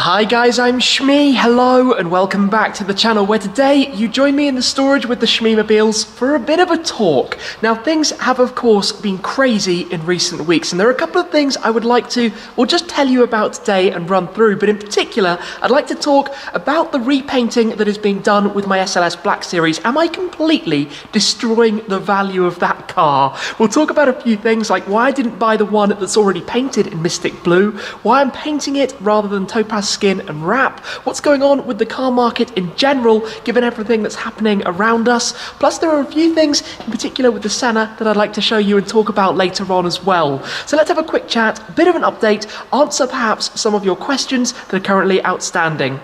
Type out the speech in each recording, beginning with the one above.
Hi guys, I'm Shmee, hello and welcome back to the channel where today you join me in the storage with the Shmeemobiles for a bit of a talk. Now things have of course been crazy in recent weeks and there are a couple of things I would like to just tell you about today and run through, but in particular I'd like to talk about the repainting that is being done with my SLS Black Series. Am I completely destroying the value of that car? We'll talk about a few things like why I didn't buy the one that's already painted in Mystic Blue, why I'm painting it rather than Topaz Skin and Wrap, what's going on with the car market in general given everything that's happening around us, plus there are a few things in particular with the Senna that I'd like to show you and talk about later on as well. So let's have a quick chat, a bit of an update, answer perhaps some of your questions that are currently outstanding.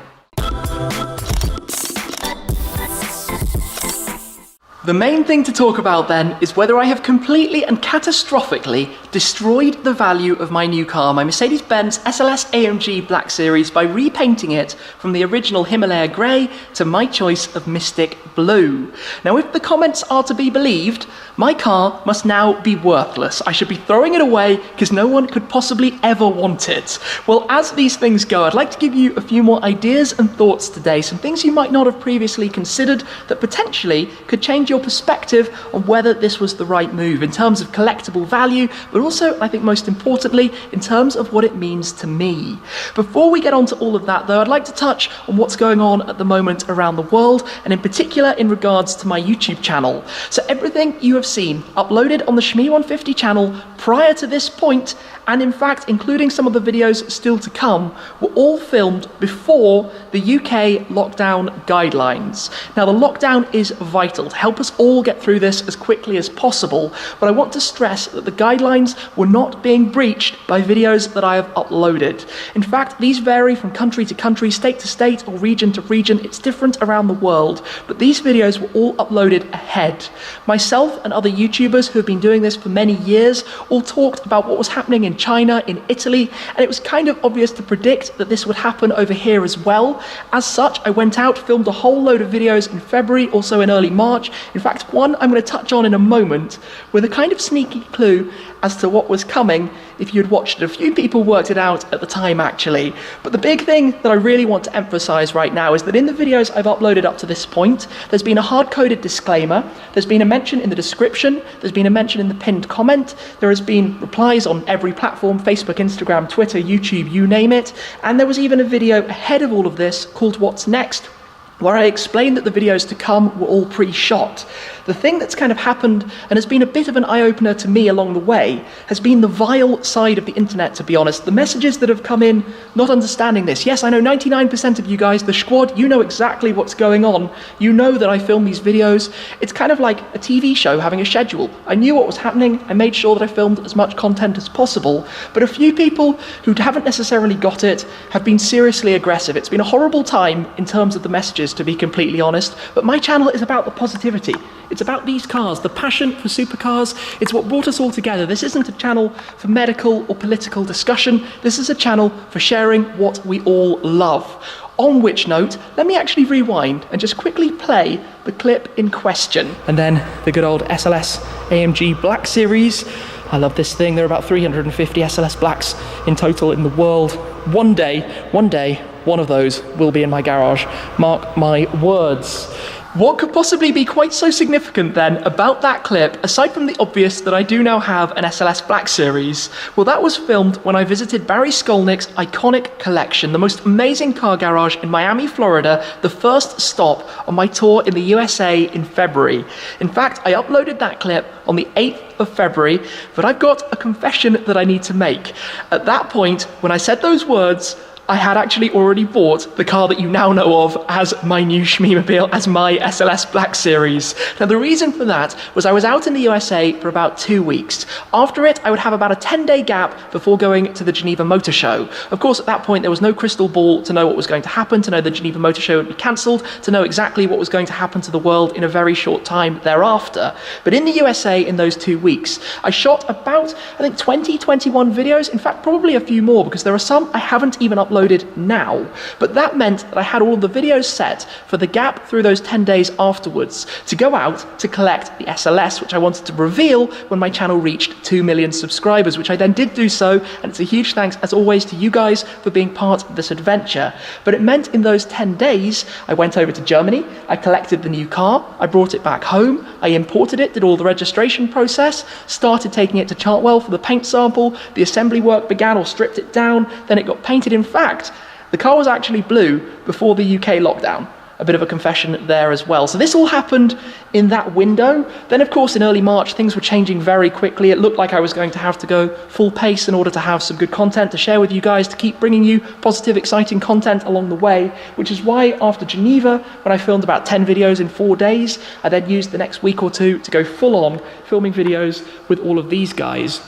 The main thing to talk about then is whether I have completely and catastrophically destroyed the value of my new car, my Mercedes-Benz SLS-AMG Black Series, by repainting it from the original Himalaya Grey to my choice of Mystic Blue. Now if the comments are to be believed, my car must now be worthless. I should be throwing it away because no one could possibly ever want it. Well, as these things go, I'd like to give you a few more ideas and thoughts today, some things you might not have previously considered that potentially could change your perspective on whether this was the right move in terms of collectible value, but also, I think most importantly, in terms of what it means to me. Before we get on to all of that though, I'd like to touch on what's going on at the moment around the world, and in particular in regards to my YouTube channel. So everything you have seen uploaded on the Shmee150 channel prior to this point, and in fact including some of the videos still to come, were all filmed before the UK lockdown guidelines. Now the lockdown is vital to help us all get through this as quickly as possible, but I want to stress that the guidelines were not being breached by videos that I have uploaded. In fact, these vary from country to country, state to state, or region to region. It's different around the world, but these videos were all uploaded ahead. Myself and other YouTubers who have been doing this for many years all talked about what was happening in China, in Italy, and it was kind of obvious to predict that this would happen over here as well. As such, I went out, filmed a whole load of videos in February, also in early March. In fact, one I'm going to touch on in a moment with a kind of sneaky clue as to what was coming if you'd watched it. A few people worked it out at the time actually. But the big thing that I really want to emphasize right now is that in the videos I've uploaded up to this point, there's been a hard-coded disclaimer, there's been a mention in the description, there's been a mention in the pinned comment, there has been replies on every platform, Facebook, Instagram, Twitter, YouTube, you name it, and there was even a video ahead of all of this called What's Next, where I explained that the videos to come were all pre-shot. The thing that's kind of happened, and has been a bit of an eye-opener to me along the way, has been the vile side of the internet, to be honest. The messages that have come in not understanding this. Yes, I know 99% of you guys, the squad, you know exactly what's going on. You know that I film these videos. It's kind of like a TV show having a schedule. I knew what was happening, I made sure that I filmed as much content as possible, but a few people who haven't necessarily got it have been seriously aggressive. It's been a horrible time in terms of the messages, to be completely honest, but my channel is about the positivity. It's about these cars, the passion for supercars. It's what brought us all together. This isn't a channel for medical or political discussion. This is a channel for sharing what we all love. On which note, let me actually rewind and just quickly play the clip in question. And then the good old SLS AMG Black Series. I love this thing. There are about 350 SLS Blacks in total in the world. One day, one of those will be in my garage. Mark my words. What could possibly be quite so significant then about that clip, aside from the obvious that I do now have an SLS Black Series? Well, that was filmed when I visited Barry Skolnick's iconic collection, the most amazing car garage in Miami, Florida, the first stop on my tour in the USA in February. In fact, I uploaded that clip on the 8th of February, but I've got a confession that I need to make. At that point, when I said those words, I had actually already bought the car that you now know of as my new Shmeemobile, as my SLS Black Series. Now the reason for that was I was out in the USA for about 2 weeks. After it, I would have about a 10-day gap before going to the Geneva Motor Show. Of course, at that point, there was no crystal ball to know what was going to happen, to know the Geneva Motor Show would be cancelled, to know exactly what was going to happen to the world in a very short time thereafter. But in the USA, in those 2 weeks, I shot about, I think, 21 videos. In fact, probably a few more, because there are some I haven't even uploaded uploaded now. But that meant that I had all of the videos set for the gap through those 10 days afterwards to go out to collect the SLS, which I wanted to reveal when my channel reached 2 million subscribers, which I then did do so, and it's a huge thanks as always to you guys for being part of this adventure. But it meant in those 10 days, I went over to Germany, I collected the new car, I brought it back home, I imported it, did all the registration process, started taking it to Chartwell for the paint sample, the assembly work began or stripped it down, then it got painted. In fact, the car was actually blue before the UK lockdown. A bit of a confession there as well. So this all happened in that window. Then of course in early March things were changing very quickly. It looked like I was going to have to go full pace in order to have some good content to share with you guys, to keep bringing you positive, exciting content along the way, which is why after Geneva, when I filmed about 10 videos in 4 days, I then used the next week or two to go full on filming videos with all of these guys.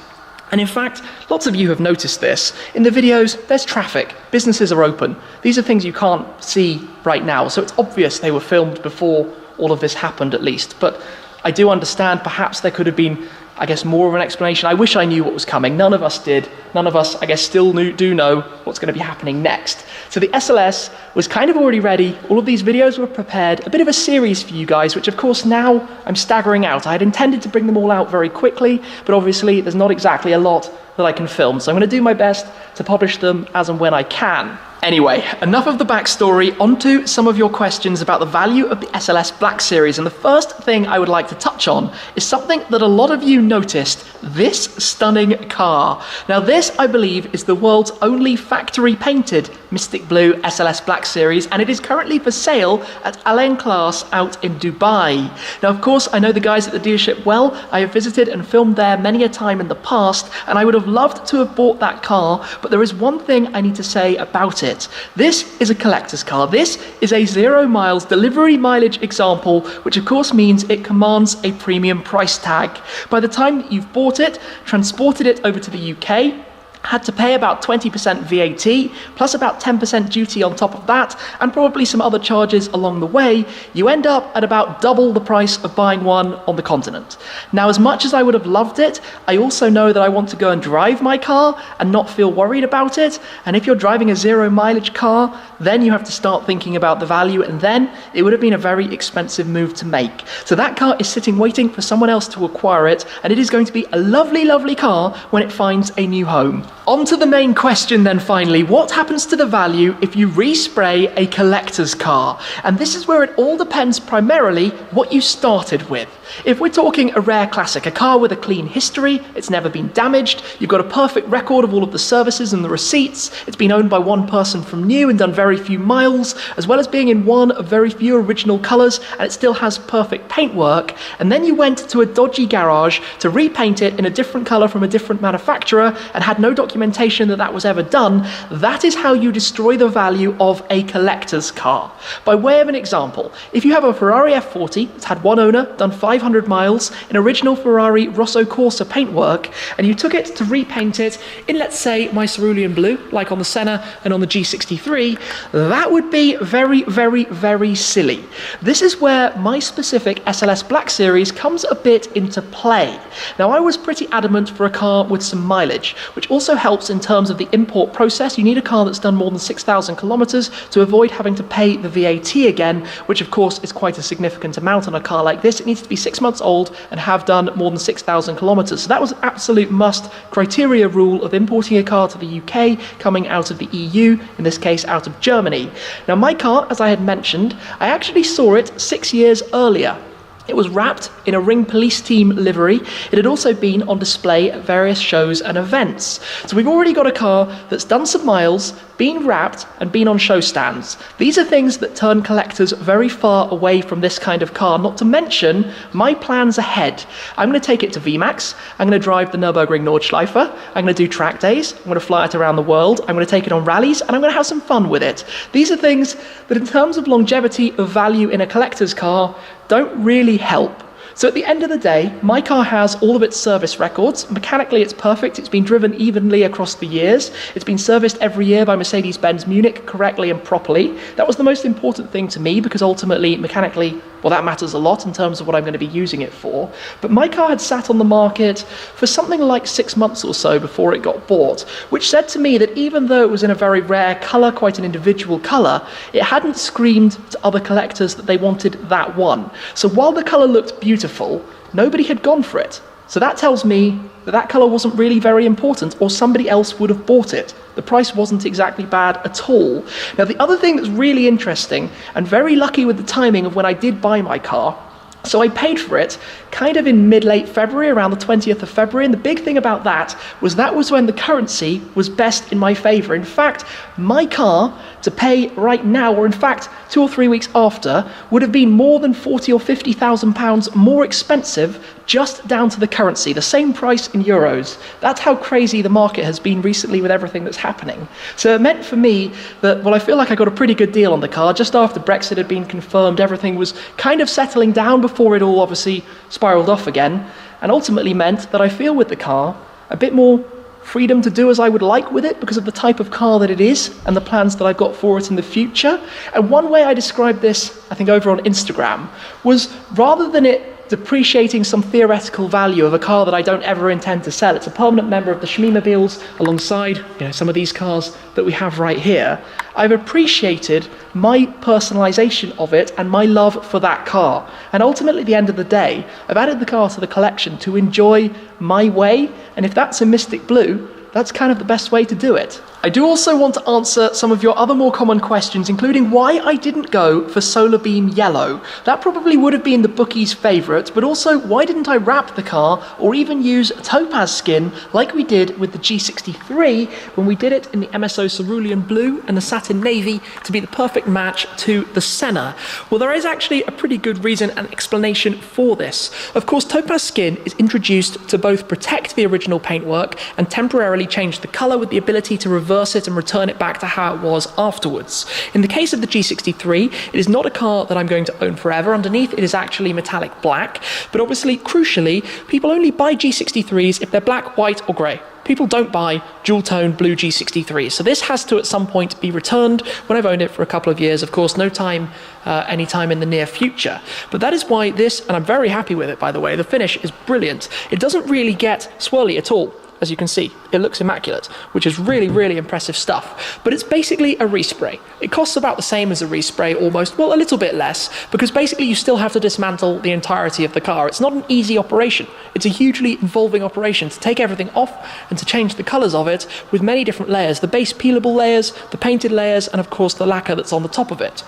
And in fact, lots of you have noticed this. In the videos, there's traffic, businesses are open. These are things you can't see right now, so it's obvious they were filmed before all of this happened at least. But I do understand perhaps there could have been, I guess, more of an explanation. I wish I knew what was coming. None of us did. None of us, I guess, still do know what's going to be happening next. So the SLS was kind of already ready. All of these videos were prepared. A bit of a series for you guys, which of course now I'm staggering out. I had intended to bring them all out very quickly, but obviously there's not exactly a lot that I can film. So I'm going to do my best to publish them as and when I can. Anyway, enough of the backstory, onto some of your questions about the value of the SLS Black Series. And the first thing I would like to touch on is something that a lot of you noticed, this stunning car. Now this, I believe, is the world's only factory painted Mystic Blue SLS Black Series, and it is currently for sale at Alain Class out in Dubai. Now of course, I know the guys at the dealership well. I have visited and filmed there many a time in the past, and I would have loved to have bought that car, but there is one thing I need to say about it. This is a collector's car. This is a 0 miles delivery mileage example, which of course means it commands a premium price tag. By the time that you've bought it, transported it over to the UK, had to pay about 20% VAT, plus about 10% duty on top of that, and probably some other charges along the way, you end up at about double the price of buying one on the continent. Now, as much as I would have loved it, I also know that I want to go and drive my car and not feel worried about it. And if you're driving a 0 mileage car, then you have to start thinking about the value, and then it would have been a very expensive move to make. So that car is sitting waiting for someone else to acquire it, and it is going to be a lovely, lovely car when it finds a new home. On to the main question then finally, what happens to the value if you respray a collector's car? And this is where it all depends primarily what you started with. If we're talking a rare classic, a car with a clean history, it's never been damaged, you've got a perfect record of all of the services and the receipts, it's been owned by one person from new and done very few miles, as well as being in one of very few original colours, and it still has perfect paintwork, and then you went to a dodgy garage to repaint it in a different colour from a different manufacturer and had no documentation that that was ever done, that is how you destroy the value of a collector's car. By way of an example, if you have a Ferrari F40 that's had one owner, done 500 miles, in original Ferrari Rosso Corsa paintwork, and you took it to repaint it in, let's say, my cerulean blue, like on the Senna and on the G63, that would be very, very, very silly. This is where my specific SLS Black Series comes a bit into play. Now, I was pretty adamant for a car with some mileage, which also helps in terms of the import process. You need a car that's done more than 6,000 kilometers to avoid having to pay the VAT again, which of course is quite a significant amount on a car like this. It needs to be 6 months old and have done more than 6,000 kilometers. So that was an absolute must criteria rule of importing a car to the UK coming out of the EU, in this case out of Germany. Now my car, as I had mentioned, I actually saw it 6 years earlier. It was wrapped in a Ring Police Team livery. It had also been on display at various shows and events. So we've already got a car that's done some miles, been wrapped, and been on show stands. These are things that turn collectors very far away from this kind of car, not to mention my plans ahead. I'm going to take it to VMAX, I'm going to drive the Nürburgring Nordschleife, I'm going to do track days, I'm going to fly it around the world, I'm going to take it on rallies, and I'm going to have some fun with it. These are things that in terms of longevity of value in a collector's car don't really help. So at the end of the day, my car has all of its service records. Mechanically, it's perfect. It's been driven evenly across the years. It's been serviced every year by Mercedes-Benz Munich correctly and properly. That was the most important thing to me because ultimately, mechanically, well, that matters a lot in terms of what I'm going to be using it for. But my car had sat on the market for something like 6 months or so before it got bought, which said to me that even though it was in a very rare colour, quite an individual colour, it hadn't screamed to other collectors that they wanted that one. So while the colour looked beautiful, nobody had gone for it. So that tells me that that colour wasn't really very important, or somebody else would have bought it. The price wasn't exactly bad at all. Now, the other thing that's really interesting, and very lucky with the timing of when I did buy my car, so I paid for it kind of in mid-late February, around the 20th of February, and the big thing about that was when the currency was best in my favour. In fact, my car to pay right now, or in fact 2 or 3 weeks after, would have been more than 40 or 50,000 pounds more expensive just down to the currency, the same price in euros. That's how crazy the market has been recently with everything that's happening. So it meant for me that, well, I feel like I got a pretty good deal on the car. Just after Brexit had been confirmed, everything was kind of settling down before it all obviously spiraled off again, and ultimately meant that I feel with the car a bit more freedom to do as I would like with it because of the type of car that it is and the plans that I've got for it in the future. And one way I described this, I think over on Instagram, was rather than it depreciating some theoretical value of a car that I don't ever intend to sell, it's a permanent member of the Shmeemobiles alongside, some of these cars that we have right here. I've appreciated my personalisation of it and my love for that car. And ultimately, at the end of the day, I've added the car to the collection to enjoy my way. And if that's a Mystic Blue, that's kind of the best way to do it. I do also want to answer some of your other more common questions, including why I didn't go for Solar Beam Yellow. That probably would have been the bookie's favourite, but also why didn't I wrap the car or even use topaz skin like we did with the G63 when we did it in the MSO Cerulean Blue and the Satin Navy to be the perfect match to the Senna? Well, there is actually a pretty good reason and explanation for this. Of course, topaz skin is introduced to both protect the original paintwork and temporarily change the colour with the ability to reverse it and return it back to how it was afterwards. In the case of the G63, it is not a car that I'm going to own forever. Underneath, it is actually metallic black, but obviously, crucially, people only buy G63s if they're black, white or grey. People don't buy dual-tone blue G63s. So this has to, at some point, be returned when I've owned it for a couple of years. Of course, no time, any time in the near future. But that is why this, and I'm very happy with it, by the way, the finish is brilliant. It doesn't really get swirly at all. As you can see, it looks immaculate, which is really, really impressive stuff. But it's basically a respray. It costs about the same as a respray, almost, well, a little bit less, because basically you still have to dismantle the entirety of the car. It's not an easy operation. It's a hugely involving operation to take everything off and to change the colours of it with many different layers, the base peelable layers, the painted layers, and of course the lacquer that's on the top of it.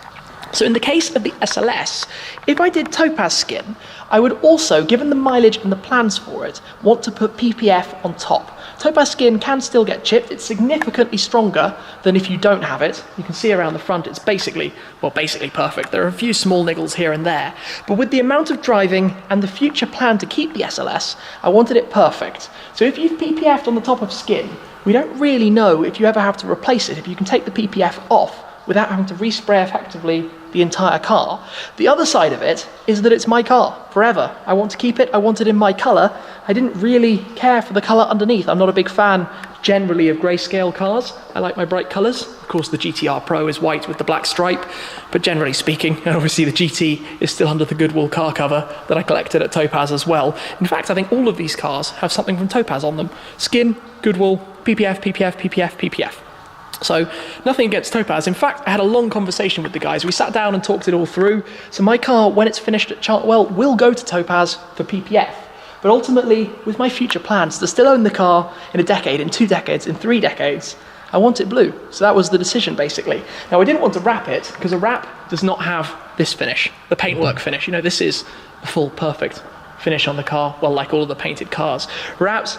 So in the case of the SLS, if I did topaz skin, I would also, given the mileage and the plans for it, want to put PPF on top. Topaz skin can still get chipped. It's significantly stronger than if you don't have it. You can see around the front it's basically perfect. There are a few small niggles here and there. But with the amount of driving and the future plan to keep the SLS, I wanted it perfect. So if you've PPF'd on the top of skin, we don't really know if you ever have to replace it, if you can take the PPF off without having to respray effectively the entire car. The other side of it is that it's my car forever. I want to keep it. I want it in my colour. I didn't really care for the colour underneath. I'm not a big fan generally of grayscale cars. I like my bright colours. Of course, the GTR Pro is white with the black stripe, but generally speaking, and obviously the GT is still under the Goodwill car cover that I collected at Topaz as well. In fact, I think all of these cars have something from Topaz on them. Skin, Goodwill, PPF, PPF, PPF, PPF. So nothing against Topaz. In fact, I had a long conversation with the guys. We sat down and talked it all through. So my car, when it's finished at Chartwell, will go to Topaz for PPF. But ultimately, with my future plans to still own the car in a decade, in 2 decades, in 3 decades, I want it blue. So that was the decision, basically. Now, I didn't want to wrap it, because a wrap does not have this finish, the paintwork finish. This is a full, perfect finish on the car, well, like all of the painted cars. Wraps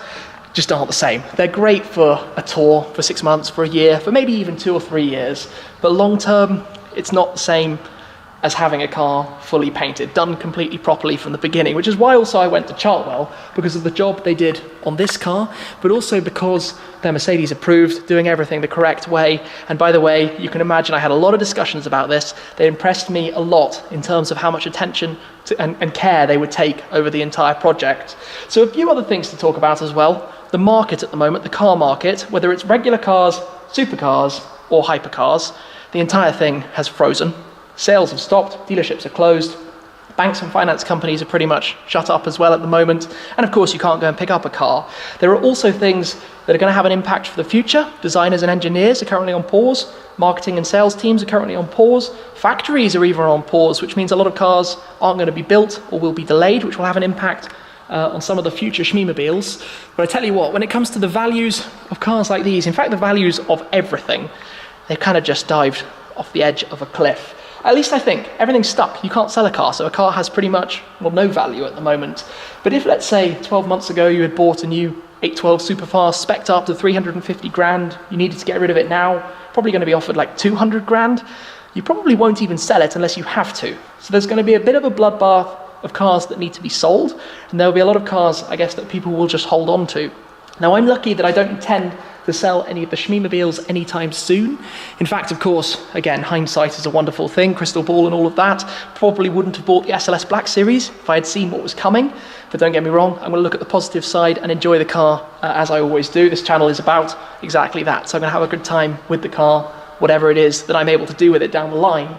just aren't the same. They're great for a tour, for 6 months, for a year, for maybe even 2 or 3 years. But long term, it's not the same as having a car fully painted, done completely properly from the beginning, which is why also I went to Chartwell, because of the job they did on this car, but also because they're Mercedes approved, doing everything the correct way. And by the way, you can imagine I had a lot of discussions about this. They impressed me a lot in terms of how much attention and care they would take over the entire project. So a few other things to talk about as well. The market at the moment, the car market, whether it's regular cars, supercars, or hypercars, the entire thing has frozen. Sales have stopped, dealerships are closed. Banks and finance companies are pretty much shut up as well at the moment. And of course, you can't go and pick up a car. There are also things that are going to have an impact for the future. Designers and engineers are currently on pause. Marketing and sales teams are currently on pause. Factories are even on pause, which means a lot of cars aren't going to be built or will be delayed, which will have an impact on some of the future Schmeemobiles. But I tell you what, when it comes to the values of cars like these, in fact, the values of everything, they've kind of just dived off the edge of a cliff. At least I think. Everything's stuck. You can't sell a car, so a car has pretty much, well, no value at the moment. But if, let's say, 12 months ago you had bought a new 812 Superfast, spec'd up to 350 grand, you needed to get rid of it now, probably going to be offered like 200 grand, you probably won't even sell it unless you have to. So there's going to be a bit of a bloodbath of cars that need to be sold, and there'll be a lot of cars, I guess, that people will just hold on to. Now, I'm lucky that I don't intend to sell any of the Schmeemobiles anytime soon. In fact, of course, again, hindsight is a wonderful thing, crystal ball and all of that. Probably wouldn't have bought the SLS Black Series if I had seen what was coming, but don't get me wrong, I'm going to look at the positive side and enjoy the car as I always do. This channel is about exactly that, so I'm going to have a good time with the car, whatever it is that I'm able to do with it down the line.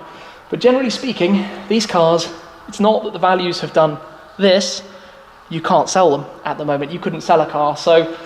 But generally speaking, these cars, it's not that the values have done this, you can't sell them at the moment. You couldn't sell a car, so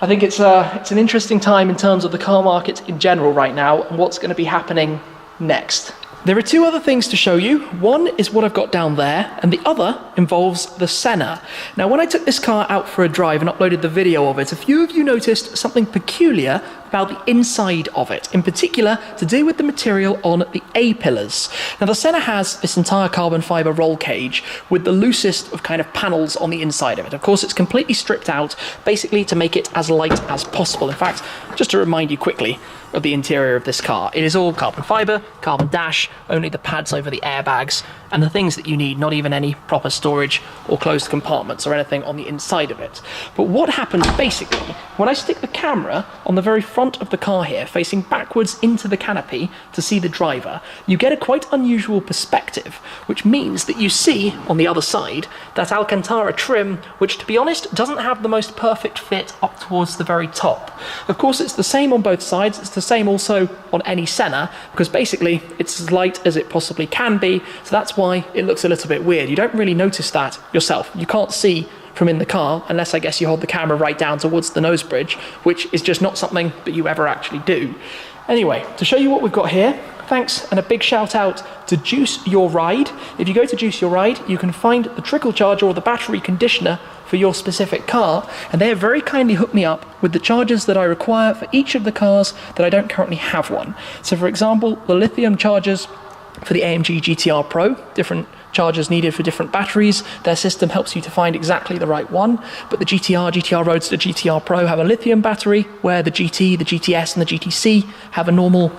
I think it's an interesting time in terms of the car market in general right now and what's going to be happening next. There are two other things to show you. One is what I've got down there, and the other involves the Senna. Now, when I took this car out for a drive and uploaded the video of it, a few of you noticed something peculiar about the inside of it, in particular to do with the material on the A-pillars. Now, the Senna has this entire carbon fibre roll cage with the loosest of kind of panels on the inside of it. Of course, it's completely stripped out, basically to make it as light as possible. In fact, just to remind you quickly of the interior of this car, it is all carbon fibre, carbon dash, only the pads over the airbags, and the things that you need, not even any proper storage or closed compartments or anything on the inside of it. But what happens basically, when I stick the camera on the very front of the car here, facing backwards into the canopy to see the driver, you get a quite unusual perspective, which means that you see, on the other side, that Alcantara trim, which to be honest, doesn't have the most perfect fit up towards the very top. Of course, it's the same on both sides, it's the same also on any Senna, because basically it's as light as it possibly can be, so that's why it looks a little bit weird. You don't really notice that yourself. You can't see from in the car, unless I guess you hold the camera right down towards the nose bridge, which is just not something that you ever actually do. Anyway, to show you what we've got here, thanks and a big shout out to Juice Your Ride. If you go to Juice Your Ride, you can find the trickle charger or the battery conditioner for your specific car, and they have very kindly hooked me up with the chargers that I require for each of the cars that I don't currently have one. So for example, the lithium chargers for the AMG GTR Pro, different chargers needed for different batteries. Their system helps you to find exactly the right one, but the GTR Roadster, GTR Pro have a lithium battery, where the GT, the GTS and the GTC have a normal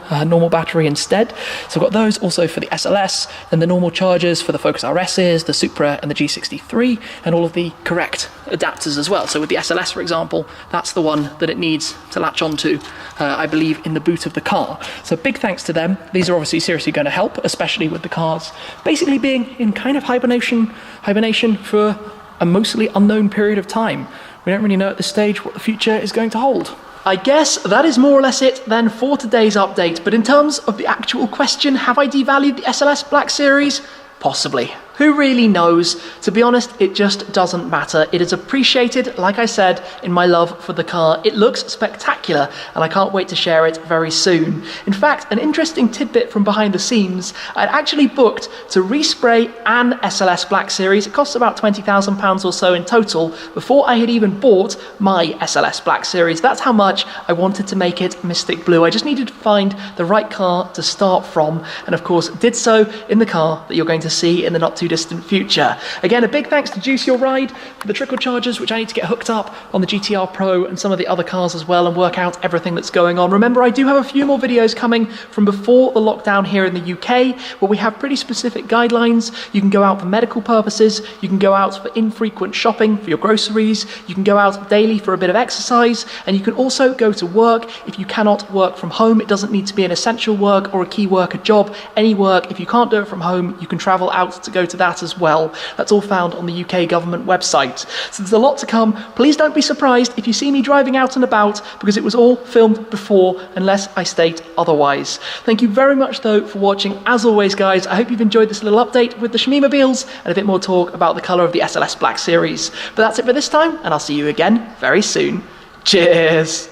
battery instead. So I've got those also for the SLS, and the normal chargers for the Focus RSs, the Supra and the G63, and all of the correct adapters as well. So with the SLS, for example, that's the one that it needs to latch onto, I believe, in the boot of the car. So big thanks to them. These are obviously seriously going to help, especially with the cars basically being in kind of hibernation for a mostly unknown period of time. We don't really know at this stage what the future is going to hold. I guess that is more or less it then for today's update, but in terms of the actual question, have I devalued the SLS Black Series? Possibly. Who really knows? To be honest, it just doesn't matter. It is appreciated, like I said, in my love for the car. It looks spectacular, and I can't wait to share it very soon. In fact, an interesting tidbit from behind the scenes, I'd actually booked to respray an SLS Black Series. It costs about £20,000 or so in total before I had even bought my SLS Black Series. That's how much I wanted to make it Mystic Blue. I just needed to find the right car to start from, and of course did so in the car that you're going to see in the not too distant future. Again, a big thanks to Juice Your Ride for the trickle chargers, which I need to get hooked up on the GTR Pro and some of the other cars as well and work out everything that's going on. Remember, I do have a few more videos coming from before the lockdown here in the UK, where we have pretty specific guidelines. You can go out for medical purposes, you can go out for infrequent shopping for your groceries, you can go out daily for a bit of exercise, and you can also go to work if you cannot work from home. It doesn't need to be an essential work or a key worker job. Any work, if you can't do it from home, you can travel out to go to that as well. That's all found on the UK government website. So there's a lot to come. Please don't be surprised if you see me driving out and about, because it was all filmed before, unless I state otherwise. Thank you very much though for watching. As always guys, I hope you've enjoyed this little update with the Shmeemobiles and a bit more talk about the colour of the SLS Black Series. But that's it for this time, and I'll see you again very soon. Cheers!